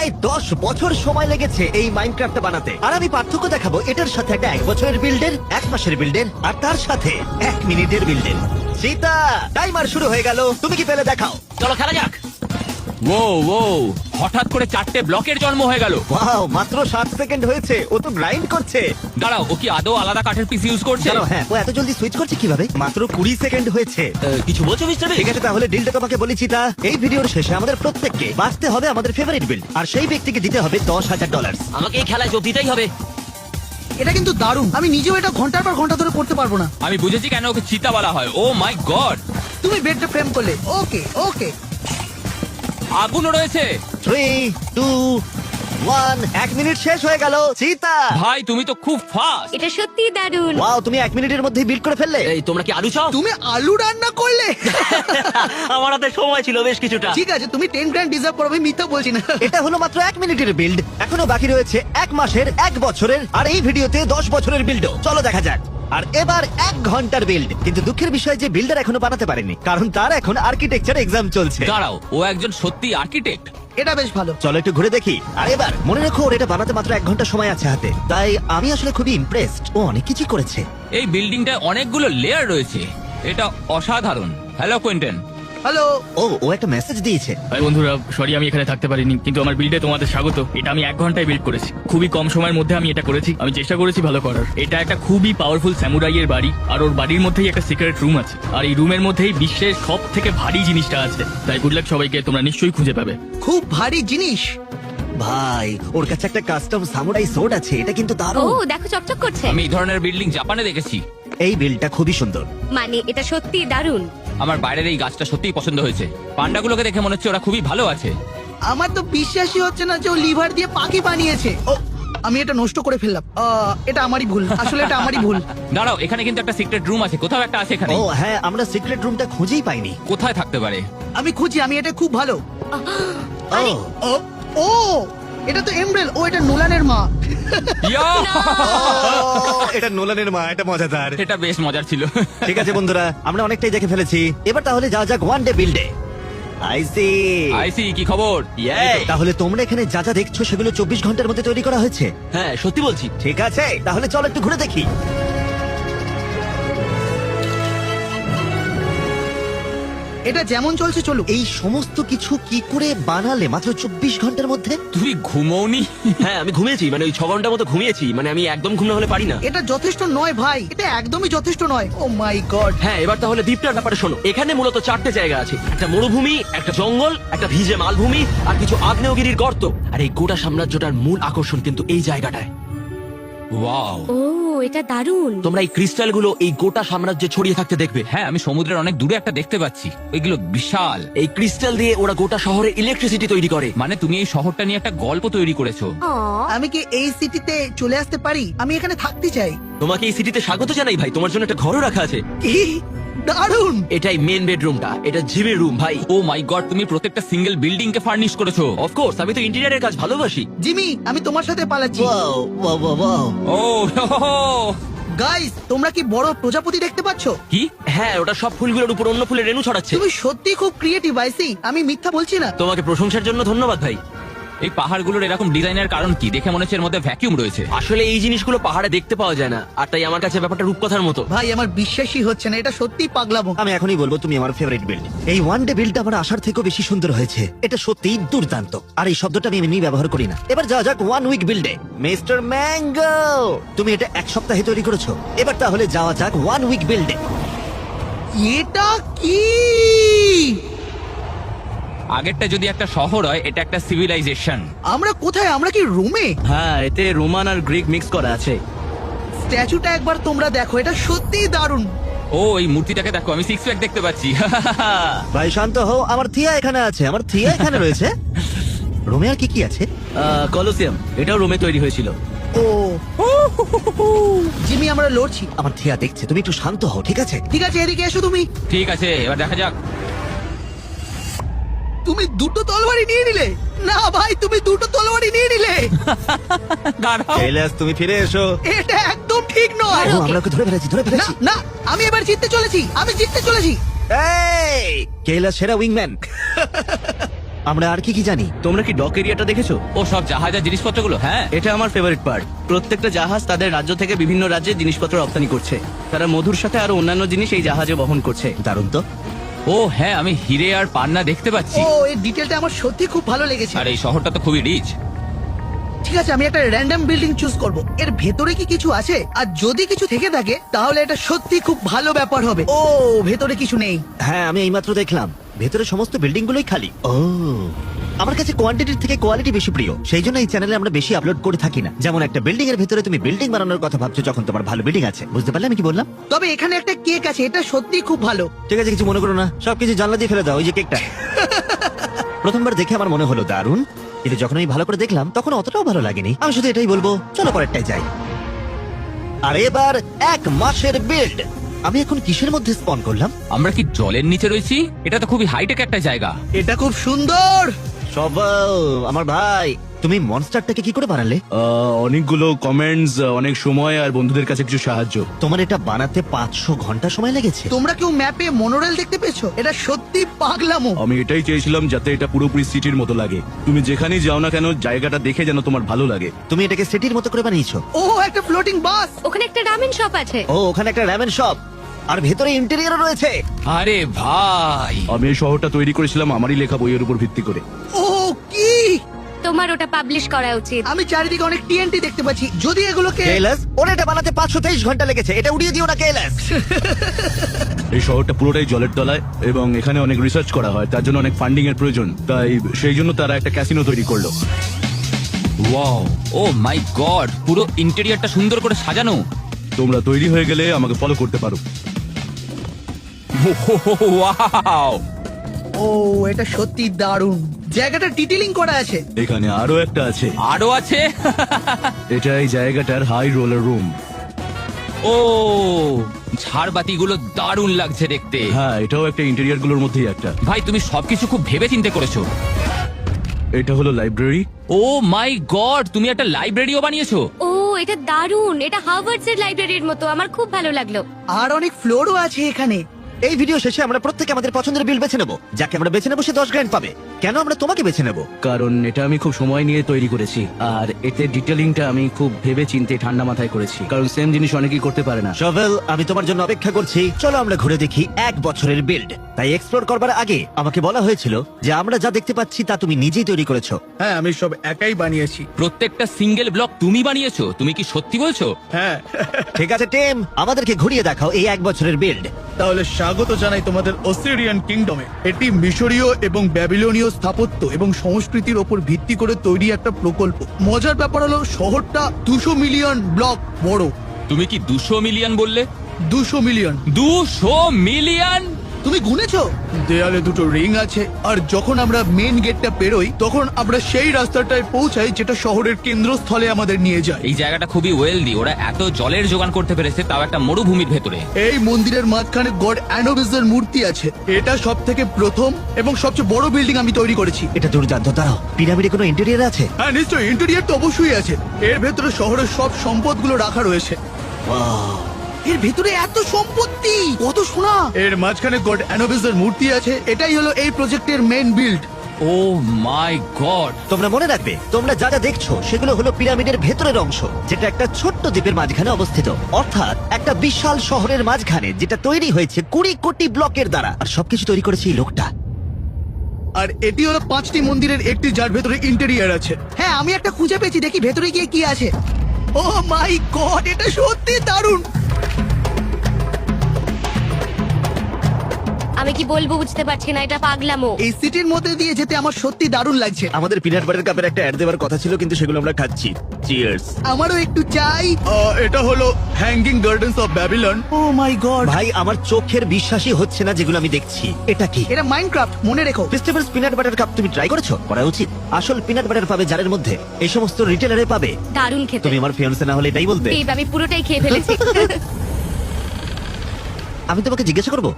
প্রায় 10 বছর সময় লেগেছে এই মাইনক্রাফটটা বানাতে। আর আমি পার্থক্য দেখাবো এটার সাথে একটা 1 বছরের বিল্ডের, 1 মাসের বিল্ডের, আর তার সাথে 1 মিনিটের বিল্ডের। সীতা, টাইমার শুরু হয়ে গেল, তুমি কি পেলে দেখাও। চলো খেলা যাক। ও হঠাৎ করে 4টে ব্লকের জন্ম হয়ে গেল। ওয়াও, মাত্র 7 সেকেন্ড হয়েছে, ও তো গ্রাইন্ড করছে। দাঁড়াও, ও কি আদৌ আলাদা কাঠের পিস ইউজ করছে? জানো, হ্যাঁ, ও এত জলদি সুইচ করছে কিভাবে? মাত্র 20 সেকেন্ড হয়েছে। কিছু বলছো মিস্টার? ঠিক আছে, তাহলে ডিলটা তোমাকে বলেছি। তা এই ভিডিওর শেষে আমাদের প্রত্যেককে বাঁচতে হবে আমাদের ফেভারিট বিল্ড, আর সেই ব্যক্তিকে দিতে হবে $10,000। আমাকে এই খেলায় যোগ দিতেই হবে। এটা কিন্তু দারুণ। আমি নিজেও এটা ঘন্টার পর ঘন্টা ধরে করতে পারবো না। আমি বুঝেছি কেন ওকে চিতা বলা হয়। ও মাই গড, তুমি বেডটা ফ্রেম করলে। ওকে ওকে। আগুনও রয়েছে। 3, 2, 1, 1 মিনিট শেষ হয়ে গেল। সীতা, ভাই তুমি তো খুব ফাস্ট। এটা সত্যি দারুণ। ওয়াও, তুমি 1 মিনিটের মধ্যে বিল্ড করে ফেললে। এই তোমরা কি আলু চাও? তুমি আলু রান্না করলে? আমার হাতে সময় ছিল বেশ কিছুটা। ঠিক আছে, তুমি 10 গ্র্যান্ড ডিজার্ভ করো, আমি মিথ্যা বলছি না। এটা হলো মাত্র 1 মিনিটের বিল্ড, এখনো বাকি রয়েছে 1 মাসের, 1 বছরের, আর এই ভিডিওতে 10 বছরের বিল্ডও। চলো দেখা যাক। আর এবার 1 ঘন্টার বিল্ড। কিন্তু দুঃখের বিষয় যে বিল্ডার এখনো বানাতে পারেনি, কারণ তার এখন আর্কিটেকচার এক্সাম চলছে। দাঁড়াও, ও একজন সত্যি আর্কিটেক্ট। এটা বেশ ভালো। চলো একটু ঘুরে দেখি। আর এবার মনে রেখো, ওর এটা বানাতে মাত্র 1 ঘন্টা সময় আছে হাতে, তাই আমি আসলে খুবই ইমপ্রেসড। ও অনেক কিছু করেছে। এই বিল্ডিংটায় অনেকগুলো লেয়ার রয়েছে, এটা অসাধারণ। Hello Quinton. হ্যালো। ও একটা মেসেজ দিয়েছে। ভাই বন্ধুরা, সরি আমি এখানে থাকতে পারিনি, কিন্তু আমার বিল্ডে তোমাদের স্বাগত। এটা আমি 1 ঘন্টায় বিল্ড করেছি, খুবই কম সময়ের মধ্যে আমি এটা করেছি। আমি চেষ্টা করেছি ভালো করার। এটা একটা খুবই পাওয়ারফুল স্যামুরাইয়ের বাড়ি, আর ওর বাড়ির মধ্যেই একটা সিক্রেট রুম আছে, আর এই রুমের মধ্যেই বিশ্বের সব থেকে ভারী জিনিসটা আছে। তাই গুড লাক সবাইকে, তোমরা নিশ্চয়ই খুঁজে পাবে। খুব ভারী জিনিস। ভাই, ওর কাছে একটা কাস্টম সামুরাই সোর্ড আছে, এটা কিন্তু ও দারুণ। দেখো, চকচক করছে। আমি এই ধরনের বিল্ডিং জাপানে দেখেছি। এই বিল্ডটা খুবই সুন্দর। মানে এটা সত্যি দারুণ। আমার বাইরের এই গাছটা সত্যিই পছন্দ হয়েছে। পান্ডাগুলোকে দেখে মনে হচ্ছে ওরা খুবই ভালো আছে। আমার তো বিশ্বাসই হচ্ছে না যে ও লিভার দিয়ে পাখি বানিয়েছে। ও, আমি এটা নষ্ট করে ফেললাম। এটা আমারই ভুল, আসলে এটা আমারই ভুল। দাঁড়াও, এখানে কিন্তু একটা সিক্রেট রুম আছে, কোথাও একটা আছে এখানে। ও হ্যাঁ, আমরা সিক্রেট রুমটা খুঁজেই পাইনি। কোথায় থাকতে পারে? আমি খুঁজি, আমি এটা খুব ভালো। ও ও ও, এটা তো এমব্রেল। ও, এটা নোলানের মা। ইয়া! এটা নোলানের মা, এটা মজাদার। এটা বেশ মজার ছিল। ঠিক আছে বন্ধুরা, আমরা অনেকটাই দেখে ফেলেছি। এবার তাহলে যাওয়া যাক ওয়ান ডে বিল্ডে। আইসি, কি খবর? তাহলে তোমরা এখানে যা যা দেখছো সেগুলো 24 ঘন্টার মধ্যে তৈরি করা হয়েছে? হ্যাঁ, সত্যি বলছি। ঠিক আছে, তাহলে চলো একটু ঘুরে দেখি। এটা যেমন চলছে চলুক। এই সমস্ত কিছু কি করে বানালে মাত্র 24 ঘন্টার মধ্যে? তুই ঘুমোওনি? হ্যাঁ আমি ঘুমিয়েছি, মানে ওই 6 ঘন্টার মতো ঘুমিয়েছি। মানে আমি একদম ঘুম না হলে পারি না। এটা যথেষ্ট নয় ভাই, এটা একদমই যথেষ্ট নয়। ও মাই গড। হ্যাঁ, এবার তাহলে দ্বীপটার ব্যাপারে শোনো। এখানে মূলত 4টে জায়গা আছে, একটা মরুভূমি, একটা জঙ্গল, একটা ভিজে মালভূমি, আর কিছু আগ্নেয়গিরির গর্ত। আর এই গোটা সাম্রাজ্যটার মূল আকর্ষণ কিন্তু এই জায়গাটায়। ওয়াও! ও এটা দারুণ। তোমরা এই ক্রিস্টালগুলো এই গোটা সাম্রাজ্যে ছড়িয়ে থাকতে দেখবে। হ্যাঁ, আমি সমুদ্রের অনেক দূরে একটা দেখতে পাচ্ছি। এগুলো বিশাল। এই ক্রিস্টাল দিয়ে ওরা গোটা শহরে ইলেকট্রিসিটি তৈরি করে। মানে তুমি এই শহরটা নিয়ে একটা গল্প তৈরি করেছো। অ, আমি কি এই সিটিতে চলে আসতে পারি? আমি এখানে থাকতে চাই। তোমাকে এই সিটিতে স্বাগত জানাই ভাই, তোমার জন্য একটা ঘরও রাখা আছে। কি দারুণ। এটাই মেন বেডরুমটা, এটা জিমের রুম ভাই। ও মাই গড, তুমি প্রত্যেকটা সিঙ্গেল বিল্ডিং কে ফার্নিশ করেছো। অফকোর্স, আমি তো ইন্টেরিয়রের কাজ ভালোবাসি। জিমি, আমি তোমার সাথে পালাচ্ছি। Wow wow wow wow. ও হো, হো, হো। গাইস, তোমরা কি বড় প্রজাপতি দেখতে পাচ্ছ? কি? হ্যাঁ, ওটা সব ফুলগুলোর উপর অন্য ফুলের রেণু ছড়াচ্ছে। তুমি সত্যি খুব ক্রিয়েটিভ আইসি, আমি মিথ্যা বলছি না। তোমাকে প্রশংসার জন্য ধন্যবাদ ভাই। এই পাহাড়গুলোর এরকম ডিজাইনের কারণ কি? দেখে মনে হচ্ছে এর মধ্যে ভ্যাকিউম রয়েছে। আসলে এই জিনিসগুলো পাহাড়ে দেখতে পাওয়া যায় না, আর তাই আমার কাছে ব্যাপারটা রূপকথার মতো। ভাই, আমার বিশ্বাসই হচ্ছে না, এটা সত্যিই পাগলামো। আমি এখনই বলবো তুমি আমার ফেভারিট বিল্ড। এই ওয়ান ডে বিল্ডটা আমার আশার থেকেও বেশি সুন্দর হয়েছে। এটা সত্যিই দুর্দান্ত। আর এই শব্দটা আমি এমনি ব্যবহার করি না। এবার যাওয়া যাক ওয়ান উইক বিল্ডে। মিস্টার ম্যাঙ্গো, তুমি এটা 1 সপ্তাহে তৈরি করেছো। এবার তাহলে যাওয়া যাক ওয়ান উইক বিল্ডে। এটা কি? আগেরটা যদি একটা শহর হয়, এটা একটা সিভিলাইজেশন। আমরা কোথায়? আমরা কি রুমে? হ্যাঁ, এতে রোমান আর গ্রিক মিক্স করা আছে। স্ট্যাচুটা একবার তোমরা দেখো, এটা সত্যিই দারুণ। ও, এই মূর্তিটাকে দেখো, আমি 6 প্যাক দেখতে পাচ্ছি। ভাই শান্ত হও, আমার থিয়া এখানে আছে। আমার থিয়া এখানে রয়েছে। রুমে আর কি কি আছে? কলোসিয়াম, এটাও রোমে তৈরি হয়েছিল। ও জিমি, আমরা লড়ছি। আমার থিয়া দেখছে, তুমি একটু শান্ত হও, ঠিক আছে? ঠিক আছে, এদিকে এসো তুমি। ঠিক আছে, এবার দেখা যাক। তুমি দুটো তলোয়ারই নিয়ে নিলে। না ভাই, তুমি দুটো তলোয়ারই নিয়ে নিলে। দাঁড়াও। কৈলাস, তুমি ফিরে এসো। এটা একদম ঠিক নয়। ও, আমরা ওকে ধরে ফেলেছি, ধরে না ফেলেছি। না, আমি এবার জিততে চলেছি, আমি জিততে চলেছি। এই, কৈলাস সেরা উইংম্যান। আমরা আর কি কি জানি? তোমরা কি ডক এরিয়াটা দেখেছো? ও সব জাহাজের জিনিসপত্রগুলো, হ্যাঁ। এটা আমার ফেভারিট পার্ট। প্রত্যেকটা জাহাজ তাদের রাজ্য থেকে বিভিন্ন রাজ্যে জিনিসপত্র রপ্তানি করছে। তারা মধুর সাথে আরো অন্যান্য জিনিস এই জাহাজে বহন করছে। দারুণ তো। ও হ্যাঁ, আমি হিরে আর পান্না দেখতে পাচ্ছি। ও এই ডিটেলটা আমার সত্যি খুব ভালো লেগেছে। আর এই শহরটা তো খুবই রিচ। ঠিক আছে, আমি একটা র্যান্ডম বিল্ডিং চুজ করব। এর ভেতরে কি কিছু আছে? আর যদি কিছু থেকে থাকে তাহলে এটা সত্যি খুব ভালো ব্যাপার হবে। ও ভেতরে কিছু নেই। হ্যাঁ, আমি এইমাত্র দেখলাম ভেতরে সমস্ত বিল্ডিং গুলোই খালি। ও, আমার কাছে কোয়ান্টিটির থেকে কোয়ালিটি বেশি প্রিয়, সেই জন্য এই চ্যানেলে আমরা বেশি আপলোড করে থাকি না। যেমন একটা বিল্ডিং এর ভেতরে তুমি বিল্ডিং বানানোর কথা ভাবছো যখন তোমার ভালো বিল্ডিং আছে। বুঝতে পারলে আমি কি বললাম? তবে এখানে একটা কেক আছে, এটা সত্যি খুব ভালো। ঠিক আছে, কিছু মনে করো না, সবকিছু জানলা দিয়ে ফেলে দাও। ওই যে কেকটা প্রথমবার দেখে আমার মনে হলো দারুণ, কিন্তু যখন আমি ভালো করে দেখলাম তখন অতটাও ভালো লাগেনি। আমি শুধু এটাই বলবো, চলো পরেরটাই যাই। আর এবার 1 মাসের বিল্ড। আমি এখন কিসের মধ্যে স্পন করলাম? আমরা কি জলের নিচে রয়েছি? এটা তো খুবই হাইটেক একটা জায়গা। এটা খুব সুন্দর। সবাই, আমার ভাই, তুমি মনস্টারটাকে কি করে বানালে? অনেকগুলো কমেন্টস, অনেক সময় আর বন্ধুদের কাছে কিছু সাহায্য। তোমার এটা বানাতে 500 ঘন্টা সময় লেগেছে। তোমরা কেউ ম্যাপে মনোরেল দেখতে পেয়েছো? এটা সত্যি পাগলামো। আমি এটাই চেয়েছিলাম যাতে এটা পুরোপুরি সিটির মতো লাগে। তুমি যেখানেই যাও না কেন জায়গাটা দেখে যেন তোমার ভালো লাগে। তুমি এটাকে সিটির মতো করে বানিয়েছো। ও একটা ফ্লোটিং বাস। ওখানে একটা রামেন শপ আছে। ও, ওখানে একটা র্যামেন শপ, আর ভেতরে ইন্টেরিয়রও রয়েছে। আরে ভাই, আমি এই শহরটা তৈরি করেছিলাম আমারই লেখা বইয়ের উপর ভিত্তি করে। ও কি, তোমার ওটা পাবলিশ করা উচিত। আমি চারিদিকে অনেক টিএনটি দেখতে পাচ্ছি। যদি এগুলোকে কেলাস, ওর এটা বানাতে 523 ঘন্টা লেগেছে। এটা উড়িয়ে দিও না কেলাস। এই শহরটা পুরোটাই জলের তলায় এবং এখানে অনেক রিসার্চ করা হয়, তার জন্য অনেক ফান্ডিং এর প্রয়োজন। তাই সেই জন্য তারা একটা ক্যাসিনো তৈরি করলো। ওয়াও, ও মাই গড, পুরো ইন্টেরিয়রটা সুন্দর করে সাজানো। তোমরা তৈরি হয়ে গেলে আমাকে ফলো করতে পারো। ওয়াও, ও এটা সত্যি দারুণ। জায়গাটা ডিটেইলিং করা আছে। এখানে আরো একটা আছে। আরো আছে। এটা এই জায়গাটার হাই রোলার রুম। ও, ঝাড়বাতিগুলো দারুণ লাগছে দেখতে। হ্যাঁ, এটাও একটা ইন্টেরিয়র গুলোর মধ্যেই একটা। ভাই, তুমি সবকিছু খুব ভেবে চিন্তে করেছো। এটা হলো লাইব্রেরি। ও মাই গড, তুমি একটা লাইব্রেরিও বানিয়েছো। ও এটা দারুন, এটা হার্ভার্ডস এর লাইব্রেরির মতো। আমার খুব ভালো লাগলো। আর অনেক ফ্লোরও আছে এখানে। এই ভিডিও শেষে আমরা প্রত্যেকে আমাদের পছন্দের বিল বেছে নেবো। যাকে আমরা বেছে নেবো সে 10 গ্র্যান্ড পাবে। কেন আমরা তোমাকে বেছে নেবো? কারণ এটা আমি খুব সময় নিয়ে তৈরি করেছি, আর এতে ডিটেলিংটা আমি খুব ভেবে চিন্তে ঠান্ডা মাথায় করেছি। কারণ সেম জিনিস অনেকেই করতে পারে না। শভেল, আমি তোমার জন্য অপেক্ষা করছি। চলো আমরা ঘুরে দেখি 1 বছরের বিল্ড। তাই এক্সপ্লোর করবার আগে আমাকে বলা হয়েছিল যে আমরা যা দেখতে পাচ্ছি তা তুমি নিজেই তৈরি করেছো। হ্যাঁ, আমি সব একাই বানিয়েছি। প্রত্যেকটা সিঙ্গেল ব্লক তুমি বানিয়েছো? তুমি কি সত্যি বলছো? হ্যাঁ। ঠিক আছে টিম, আমাদেরকে ঘুরিয়ে দেখাও এই 1 বছরের বিল্ড। তাহলে স্বাগত জানাই তোমাদের অস্ট্রেলিয়ান কিংডমে। এটি মিশরীয় এবং ব্যাবিলনীয় স্থাপত্য এবং সংস্কৃতির ওপর ভিত্তি করে তৈরি একটা প্রকল্প। মজার ব্যাপার হলো শহরটা 200 মিলিয়ন ব্লক বড়। তুমি কি 200 মিলিয়ন বললে? 200 মিলিয়ন। 200 মিলিয়ন? তুমি গুনেছো? দেয়ালে দুটো রিং আছে, আর যখন আমরা মেন গেটটা পেরোই তখন আমরা সেই রাস্তাটায় পৌঁছাই যেটা শহরের কেন্দ্রস্থলে আমাদের নিয়ে যায়। এই জায়গাটা খুবই ওয়েলদি। ওরা এত জলের জোগান করতে পেরেছে, তাও একটা মরুভূমির ভেতরে। এই মন্দিরের মাঝখানে গড অ্যানোবিসের মূর্তি আছে। এটা সব থেকে প্রথম এবং সবচেয়ে বড় বিল্ডিং আমি তৈরি করেছি। এটা দুর্দান্ত। দাঁড়াও, পিরামিডে কোনো ইন্টেরিয়র আছে? হ্যাঁ নিশ্চয়ই, ইন্টেরিয়র তো অবশ্যই আছে। এর ভেতরে শহরের সব সম্পদগুলো রাখা রয়েছে। Wow! এর ভিতরে এত সম্পত্তি, কত সোনা। এর মাঝখানে গড অ্যানোবিসের মূর্তি আছে। এটাই হলো এই প্রজেক্টের main build. O my god. তোমরা মনে রাখবে, তোমরা যা যা দেখছো সেগুলো হলো পিরামিডের ভেতরের অংশ, যেটা একটা ছোট্ট দ্বীপের মাঝখানে অবস্থিত। অর্থাৎ একটা বিশাল শহরের মাঝখানে, যেটা তৈরি হয়েছে 20 কোটি ব্লকের দ্বারা। আর সবকিছু তৈরি করেছে এই লোকটা। আর এটি হলো 5টি মন্দিরের একটি, যার ভেতরে ইন্টেরিয়র আছে। হ্যাঁ, আমি একটা খুঁজে পেয়েছি, দেখি ভেতরে গিয়ে কি আছে। ও মাই গড, এটা সত্যি দারুণ। আমি কি বলবো বুঝতে পারছি না, এটা পাগলামো। এই সিটির মধ্যে দিয়ে যেতে আমার সত্যি দারুণ লাগছে। আমাদের পিনাট বাটার কাপের একটা অ্যাড দেওয়ার কথা ছিল, কিন্তু সেগুলো আমরা খাচ্ছি। চিয়ার্স। আমারও একটু চাই। এটা হলো hanging gardens of Babylon. Oh my god, ভাই, আমার চোখের বিশ্বাসই হচ্ছে না যেগুলো আমি দেখছি। এটা কি? এটা মাইনক্রাফট, মনে রেখো। ফেস্টিভ্যালস পিনাট বাটার কাপ তুমি ট্রাই করেছো? করা উচিত। আসল পিনাট বাটার পাবে জারের মধ্যে, এই সমস্ত রিটেলারে পাবে। দারুন খেতে। তুমি আমার ফিয়ান্সে না হলে এটাই বলবে। বেব, আমি পুরোটাই খেয়ে ফেলেছি। আমি তোমাকে জিজ্ঞাসা করবো,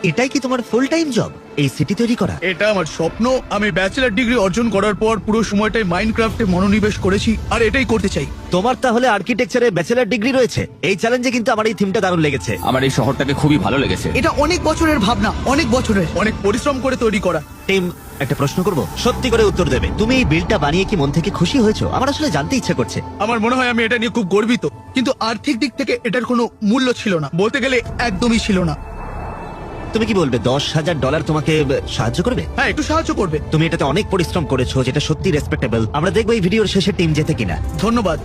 এটাই কি তোমার ফুল টাইম জব? এই সিটি তৈরি করা? এটা আমার স্বপ্ন। আমি ব্যাচেলার ডিগ্রি অর্জন করার পর পুরো সময়টাই মাইনক্রাফটে মনোনিবেশ করেছি আর এটাই করতে চাই। তোমার তাহলে আর্কিটেকচারে ব্যাচেলার ডিগ্রি রয়েছে। এই চ্যালেঞ্জে কিন্তু আমার এই থিমটা দারুণ লেগেছে। আমার এই শহরটাকে খুবই ভালো লেগেছে। এটা অনেক বছরের ভাবনা, অনেক বছরের। অনেক পরিশ্রম করে তৈরি করা। টিম, একটা প্রশ্ন করব, সত্যি করে উত্তর দেবে। তুমি এই বিলটা বানিয়ে কি মন থেকে খুশি হয়েছো? আমার আসলে জানতে ইচ্ছে করছে। আমার মনে হয় আমি এটা নিয়ে খুব গর্বিত, কিন্তু আর্থিক দিক থেকে এটার কোনো মূল্য ছিল না, বলতে গেলে একদমই ছিল না। তুমি কি বলবে $10,000 তোমাকে সাহায্য করবে? হ্যাঁ, একটু সাহায্য করবে। তুমি এটাতে অনেক পরিশ্রম করেছো, যেটা সত্যি রেসপেক্টেবল। আমরা দেখবো এই ভিডিওর শেষে টিম জেতে কিনা। ধন্যবাদ।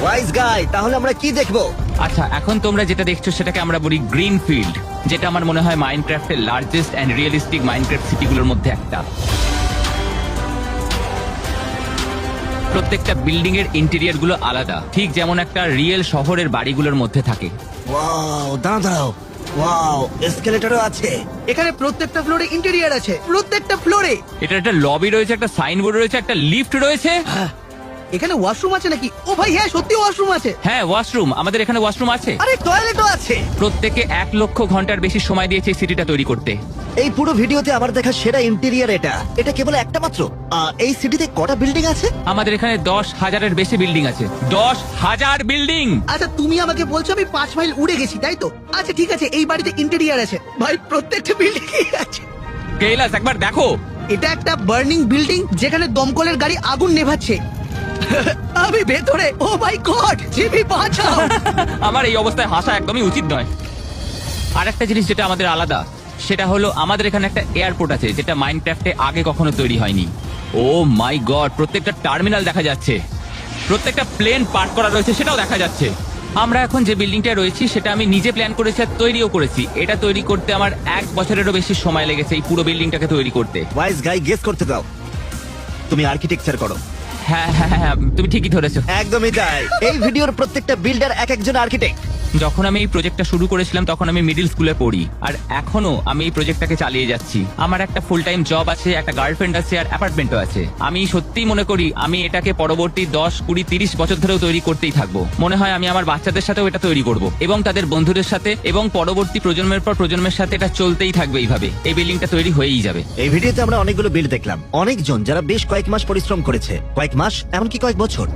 ওয়াইজ গাই, তাহলে আমরা কি দেখবো? আচ্ছা, এখন তোমরা যেটা দেখছো সেটাকে আমরা বলি গ্রিন ফিল্ড, যেটা আমার মনে হয় মাইনক্রাফটের লার্জেস্ট অ্যান্ড রিয়েলিস্টিক মাইনক্রাফট সিটিগুলোর মধ্যে একটা। প্রত্যেকটা বিল্ডিং এর ইন্টেরিয়র গুলো আলাদা, ঠিক যেমন একটা রিয়েল শহরের বাড়িগুলোর মধ্যে থাকে। ওয়াও, দাঁড়াও, ওয়াও, এসকেলেটরও আছে। এখানে প্রত্যেকটা ফ্লোরে ইন্টেরিয়ার আছে, প্রত্যেকটা ফ্লোরে। এটা একটা লবি রয়েছে, একটা সাইনবোর্ড রয়েছে, একটা লিফট রয়েছে। এখানে ওয়াশরুম আছে নাকি? ও ভাই হ্যাঁ, সত্যি ওয়াশরুম আছে। হ্যাঁ, ওয়াশরুম, আমাদের এখানে ওয়াশরুম আছে। আরে টয়লেটও আছে। প্রত্যেকে 1 লক্ষ ঘন্টার বেশি সময় দিয়েছে এই সিটিটা তৈরি করতে। এই পুরো ভিডিওতে আমার দেখা সেরা ইন্টেরিয়র এটা। এটা কেবল একটা মাত্র। এই সিটিতে কটা বিল্ডিং আছে? আমাদের এখানে 10,000-এর বেশি বিল্ডিং আছে। 10,000 বিল্ডিং। আচ্ছা, তুমি আমাকে বলছো আমি 5 মাইল উড়ে গেছি, তাই তো? আচ্ছা ঠিক আছে, এই বাড়িতে ইন্টেরিয়ার আছে। ভাই প্রত্যেকটা বিল্ডিং আছে। কেইলাস, একবার দেখো। এটা একটা বার্নিং বিল্ডিং, যেখানে দমকলের গাড়ি আগুন নেভাচ্ছে। আমি ভেতরে। ও মাই গড, জিমি বাঁচাও। আমার এই অবস্থায় হাসা একদমই উচিত নয়। আর একটা জিনিস যেটা আমাদের আলাদা, সেটা হলো আমাদের এখানে একটা এয়ারপোর্ট আছে, যেটা মাইনক্রাফটে আগে কখনো তৈরি হয়নি। ও মাই গড, প্রত্যেকটা টার্মিনাল দেখা যাচ্ছে, প্রত্যেকটা প্লেন পার্ক করা রয়েছে, সেটাও দেখা যাচ্ছে। আমরা এখন যে বিল্ডিংটা রয়েছি সেটা আমি নিজে প্ল্যান করেছি আর তৈরিও করেছি। এটা তৈরি করতে আমার 1 বছরেরও বেশি সময় লেগেছে, এই পুরো বিল্ডিংটাকে তৈরি করতে। ওয়াইজ গাই, গেস করতে দাও। তুমি আর্কিটেকচার করো। হ্যাঁ হ্যাঁ হ্যাঁ, তুমি ঠিকই ধরেছো। একদমই তাই। এই ভিডিওর প্রত্যেকটা বিল্ডার এক একজন আর্কিটেক্ট। যখন আমি এই প্রজেক্টটা শুরু করেছিলাম তখন আমি মিডল স্কুলে পড়ি, আর এখনো আমি এই প্রজেক্টটাকে চালিয়ে যাচ্ছি। আমার একটা ফুল টাইম জব আছে, একটা গার্লফ্রেন্ড আছে, আর অ্যাপার্টমেন্টও আছে। আমি সত্যিই মনে করি আমি এটাকে পরবর্তী 10, 20, 30 বছর ধরেও তৈরি করতেই থাকবো। মনে হয় আমি আমার বাচ্চাদের সাথেও এটা তৈরি করব, এবং তাদের বন্ধুদের সাথে, এবং পরবর্তী প্রজন্মের পর প্রজন্মের সাথে এটা চলতেই থাকবে এইভাবে। এই বিল্ডিংটা তৈরি হয়েই যাবে। এই ভিডিওতে আমরা অনেকগুলো বিল্ড দেখলাম, অনেকজন যারা বেশ কয়েক মাস পরিশ্রম করেছে, কয়েক মাস, এমনকি কয়েক বছর।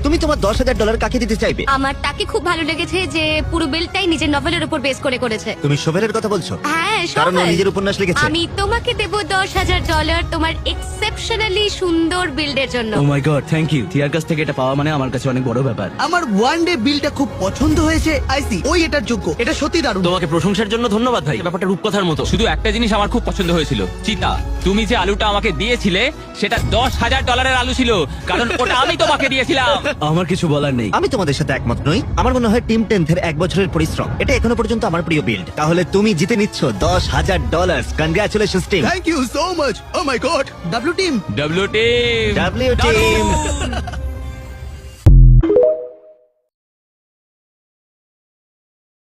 তুমি তোমার $10,000 কাকে দিতে চাইবে? আমার তাকে খুব ভালো লেগেছে যে পুরো বিলটাই নিজের নভেলের উপর বেস করে করেছে। তুমি শোভেলের কথা বলছো? হ্যাঁ, কারণ ও সবাই। নিজের উপন্যাস লিখেছে। আমি তোমাকে দেব $10,000 তোমার এক্সেপশনালি সুন্দর বিল্ডের জন্য। ও মাই গড, থ্যাংক ইউ। টিয়ার কাছ থেকে এটা পাওয়া মানে আমার কাছে অনেক বড় ব্যাপার। আমার ওয়ান ডে বিলটা খুব পছন্দ হয়েছে। আইসি, ওই এটার যোগ্য। এটা সত্যি দারুণ। তোমাকে প্রশংসার জন্য ধন্যবাদ ভাই, ব্যাপারটা রূপকথার মতো। শুধু একটা জিনিস আমার খুব পছন্দ হয়েছিল, চিতা, তুমি যে আলুটা আমাকে দিয়েছিলে সেটা $10,000 আলু ছিল, কারণ ওটা আমি তোমাকে দিয়েছিলাম। আমার কিছু বলার নেই। আমি তোমাদের সাথে একমত নই। আমার মনে হয় টিম 10 এর 1 বছরের পরিশ্রম এটা এখনো পর্যন্ত আমার প্রিয় বিল্ড। তাহলে তুমি জিতে নিচ্ছ $10,000। Congratulations team. Thank you so much. Oh my god. W team. WT W team.